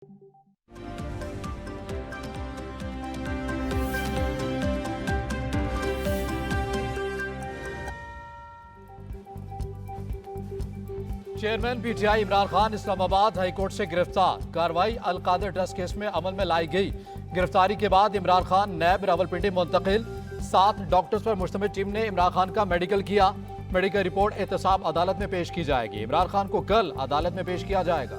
Chairman PTI Imran Khan Islamabad high court से गिरफ्तार। कार्रवाई अलकादर ट्रस्ट केस में अमल में लाई गई। गिरफ्तारी के बाद इमरान खान नैब रावलपिंडी मुंतकिल। 7 डॉक्टर्स पर मुश्तमिल टीम ने इमरान खान का मेडिकल किया। मेडिकल रिपोर्ट एहतसाब अदालत में पेश की जाएगी। इमरान खान को कल अदालत में पेश किया जाएगा।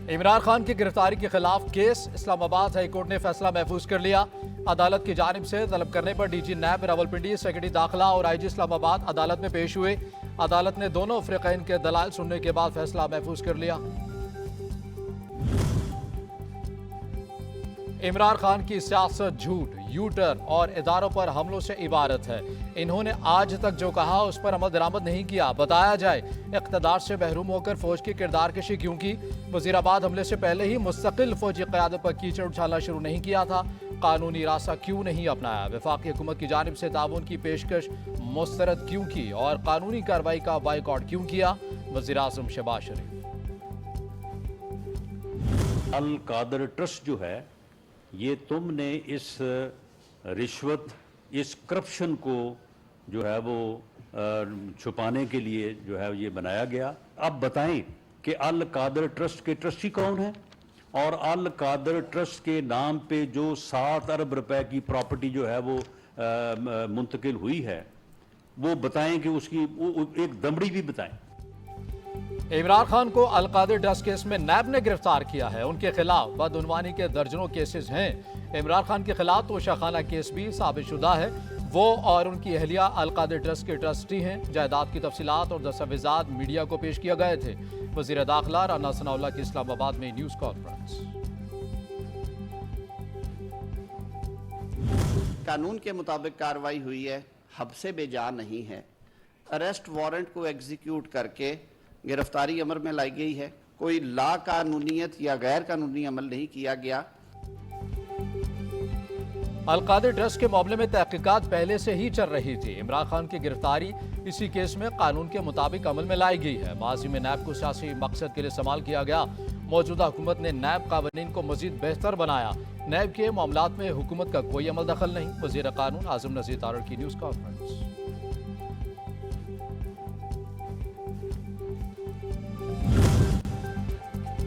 इमरान खान की गिरफ्तारी के खिलाफ केस इस्लामाबाद हाईकोर्ट ने फैसला महफूज कर लिया। अदालत की जानिब से तलब करने पर डीजी नैब रावलपिंडी, सेक्रेटरी दाखिला और आईजी इस्लामाबाद अदालत में पेश हुए। अदालत ने दोनों फ़रीक़ैन के दलाइल सुनने के बाद फैसला महफूज कर लिया। इमरान खान की सियासत झूठ, यू टर्न और इदारों पर हमलों से इबारत है। इन्होंने आज तक जो कहा उस पर अमल दरामद नहीं किया। बताया जाए इक़्तिदार से महरूम होकर फौज की किरदार कशी क्यों की। वज़ीराबाद हमले से पहले ही मुस्तकिल फौजी क़यादत पर कीचड़ उछालना शुरू नहीं किया था। कानूनी रास्ता क्यों नहीं अपनाया। वफाकी हुकूमत की जानिब से ताउन की पेशकश मुस्तरद क्यों की और कानूनी कार्रवाई का बाइकआउट क्यों किया। वज़ीर आज़म शहबाज शरीफ। अल कादर ट्रस्ट जो है, ये तुमने इस रिश्वत, इस करप्शन को जो है वो छुपाने के लिए जो है ये बनाया गया। अब बताएं कि अल कादर ट्रस्ट के ट्रस्टी कौन है और अल कादर ट्रस्ट के नाम पे जो 7 अरब रुपए की प्रॉपर्टी जो है वो मुंतकिल हुई है, वो बताएं कि उसकी एक दमड़ी भी बताएं। इमरान खान को अलकादर ट्रस्ट केस में नैब ने गिरफ्तार किया है। उनके खिलाफ बदउनवानी के दर्जनों केसेस हैं। इमरान खान के खिलाफ तोशाखाना केस भी साबितशुदा है। वो और उनकी अहलिया अलकादर ट्रस्ट के ट्रस्टी हैं। जायदाद की तफसीलात और दस्तावेजात मीडिया को पेश किए गए थे। वजीर दाखिला राना सनाउल्लाह की इस्लामाबाद में न्यूज कॉन्फ्रेंस। कानून के मुताबिक कार्रवाई हुई है, हब से बेजा नहीं है। अरेस्ट वारंट को एग्जीक्यूट करके गिरफ्तारी अमर में लाई गई है। कोई ला कानूनियत या गैर कानूनी अमल नहीं किया गया। अलकादर ट्रस्ट के मामले में तहकीकात पहले से ही चल रही थी। इमरान खान की गिरफ्तारी इसी केस में कानून के मुताबिक अमल में लाई गई है। माजी में नैब को सियासी मकसद के लिए इस्तेमाल किया गया। मौजूदा हुकूमत ने नैब कानून को मजीद बेहतर बनाया। नैब के मामलात में हुकूमत का कोई अमल दखल नहीं। वजीर कानून आज़म नज़ीर तारड़ की न्यूज़ कॉन्फ्रेंस।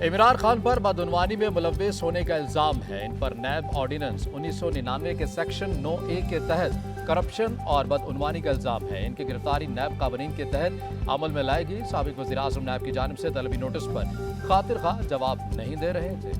इमरान खान पर बदउनवानी में मुलव्वस होने का इल्जाम है। इन पर नैब ऑर्डिनेंस 1999 के सेक्शन 9A के तहत करप्शन और बदउनवानी का इल्जाम है। इनकी गिरफ्तारी नैब कानून के तहत अमल में लाएगी। साबिक वज़ीर आज़म नैब की जानिब से तलबी नोटिस पर खातिर खा जवाब नहीं दे रहे थे।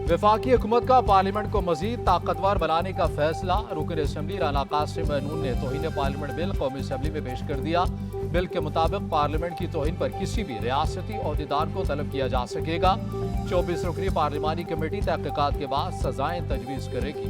वफाकी हुकूमत का पार्लियामेंट को मजीद ताकतवर बनाने का फैसला। रुकन असम्बली राना कासिम महनून ने तौहीन पार्लियामेंट बिल कौमी असम्बली में पेश कर दिया। बिल के मुताबिक पार्लियामेंट की तौहीन पर किसी भी रियासती अहदेदार को तलब किया जा सकेगा। 24 रुकनी पार्लिमानी कमेटी तहकीकात के बाद सजाएं तजवीज़ करेगी।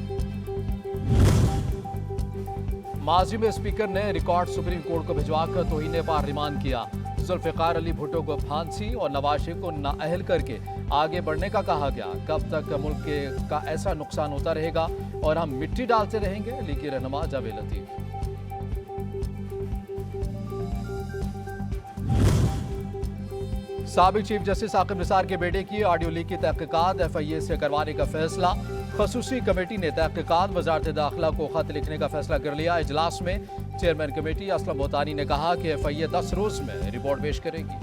माजी में स्पीकर ने रिकॉर्ड सुप्रीम कोर्ट को भिजवाकर तौहीन पार्लिमान किया। जुल्फ़िकार अली भुट्टो को फांसी और नवाज शरीफ को नाअहल करके आगे बढ़ने का कहा गया। कब तक मुल्क का ऐसा नुकसान होता रहेगा और हम मिट्टी डालते रहेंगे। लीगी रहनुमा जावेद लतीफ। साबिक चीफ जस्टिस आकिब निसार के बेटे की ऑडियो लीक की तहकीकात FIA से करवाने का फैसला। खसूसी कमेटी ने तहकीकात वजारत दाखिला को खत लिखने का फैसला कर लिया। इजलास में चेयरमैन कमेटी असलम बोतानी ने कहा कि FIA 10 रोज में रिपोर्ट पेश करेगी।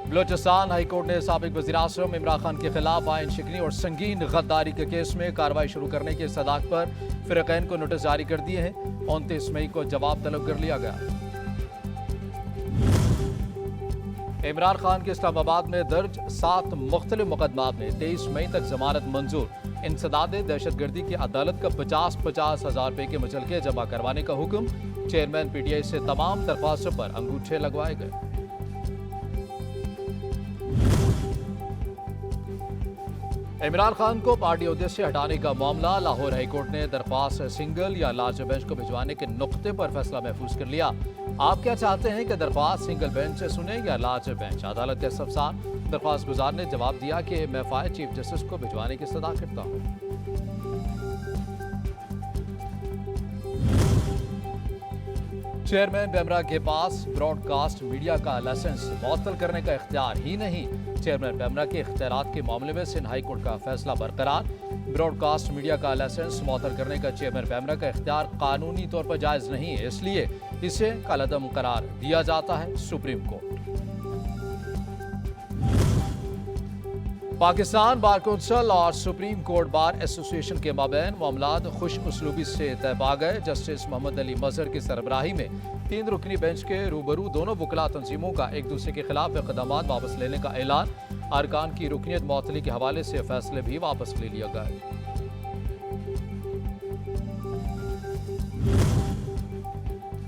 बलोचिस्तान हाईकोर्ट ने साबिक वज़ीर आज़म इमरान खान के खिलाफ आइन शिकनी और संगीन गद्दारी के केस में कार्रवाई शुरू करने के सदाक पर फ़रीक़ैन को नोटिस जारी कर दिए हैं। 29 मई को जवाब तलब कर लिया गया। इमरान खान के इस्लामाबाद में दर्ज 7 मुख्तलिफ मुकदमात में 23 मई तक जमानत मंजूर। इंसदाद दहशत गर्दी की अदालत का 50-50 हज़ार रुपये के मुचलके जमा करवाने का हुक्म। चेयरमैन PTI से तमाम दरख्वास्तों पर अंगूठे लगवाए गए। इमरान खान को पार्टी ओहदे से हटाने का मामला। लाहौर हाईकोर्ट ने दरख्वास्त सिंगल या लार्ज बेंच को भिजवाने के नुक्ते पर फैसला महफूज कर लिया। आप क्या चाहते हैं कि दरख्वास्त सिंगल बेंच से सुने या लार्ज बेंच? अदालत के अफसर दरख्वास्त गुजार ने जवाब दिया कि मैं फायर चीफ जस्टिस को भिजवाने की सदा करता हूँ। चेयरमैन बेमरा के पास ब्रॉडकास्ट मीडिया का लाइसेंस मुअत्तल करने का इख्तियार ही नहीं। चेयरमैन बेमरा के इख्तियारात के मामले में सिंध हाई कोर्ट का फैसला बरकरार। ब्रॉडकास्ट मीडिया का लाइसेंस मुअत्तल करने का चेयरमैन बेमरा का इख्तियार कानूनी तौर पर जायज नहीं है, इसलिए इसे कलअदम करार दिया जाता है supreme court. Pakistan bar council और सुप्रीम कोर्ट बार एसोसिएशन के माबैन मामलात खुश उसलूबी से तय पा गए। जस्टिस मोहम्मद अली मजहर की सरबराही में 3 रुकनी बेंच के रूबरू दोनों वकला तंजीमों का एक दूसरे के खिलाफ इक़दामात वापस लेने का ऐलान। अरकान की रुकनीत मुअत्तली के हवाले से फैसले भी वापस ले लिया गया।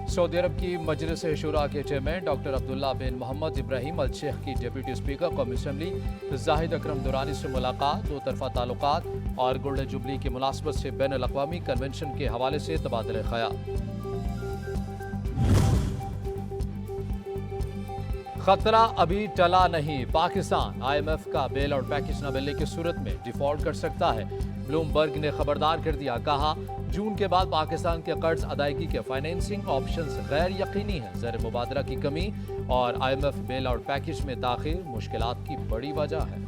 सऊदी अरब की मजलिस शुरा के चेयरमैन डॉक्टर अब्दुल्ला बिन मोहम्मद इब्राहिम अल शेख की डिप्टी स्पीकर कौमी असम्बली जाहिद अकरम दुरानी से मुलाकात, 2 तरफा ताल्लुकात और गोल्डन जुबली की मुनासबत से बैन अल-अक़वामी कन्वेंशन के हवाले से तबादले ख़याल। खतरा अभी टला नहीं, पाकिस्तान IMF का बेल आउट पैकेज न मिलने की सूरत में डिफॉल्ट कर सकता है। ब्लूमबर्ग ने खबरदार कर दिया, कहा जून के बाद पाकिस्तान के कर्ज अदायगी के फाइनेंसिंग ऑप्शंस गैर यकीनी हैं। ज़र मुबादला की कमी और IMF बेल आउट पैकेज में ताखीर मुश्किलात की बड़ी वजह है।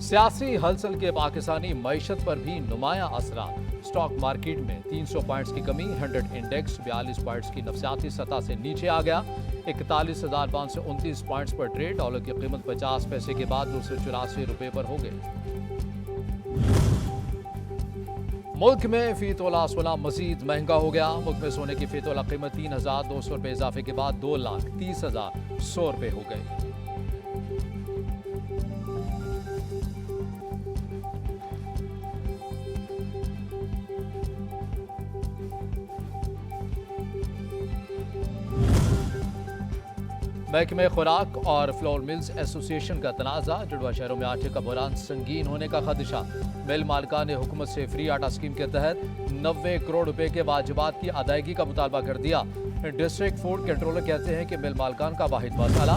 सियासी हलचल के पाकिस्तानी मईशत पर भी नुमाया असरात। स्टॉक मार्केट में 300 पॉइंट्स की कमी, 100 इंडेक्स 42 पॉइंट्स की नफसियाती सतह से नीचे आ गया। 41,529 पॉइंट्स पर ट्रेड। डॉलर की कीमत 50 पैसे के बाद 284 रुपए पर हो गई। मुल्क में फी तोला सोना मजीद महंगा हो गया। मुल्क में सोने की फी तोला कीमत 3,200 रुपए इजाफे के बाद 2,30,100 रुपए हो गई। महकमे खुराक और फ्लोर मिल्स एसोसिएशन का तनाज़ा। जुड़वा शहरों में आटे का बुरान संगीन होने का खदशा। मिल मालिका ने हुकूमत से फ्री आटा स्कीम के तहत 90 करोड़ रुपए के वाजिबात की अदायगी का मुतालबा कर दिया। डिस्ट्रिक्ट फूड कंट्रोलर कहते हैं कि मिल मालिकान का वाहिद मसला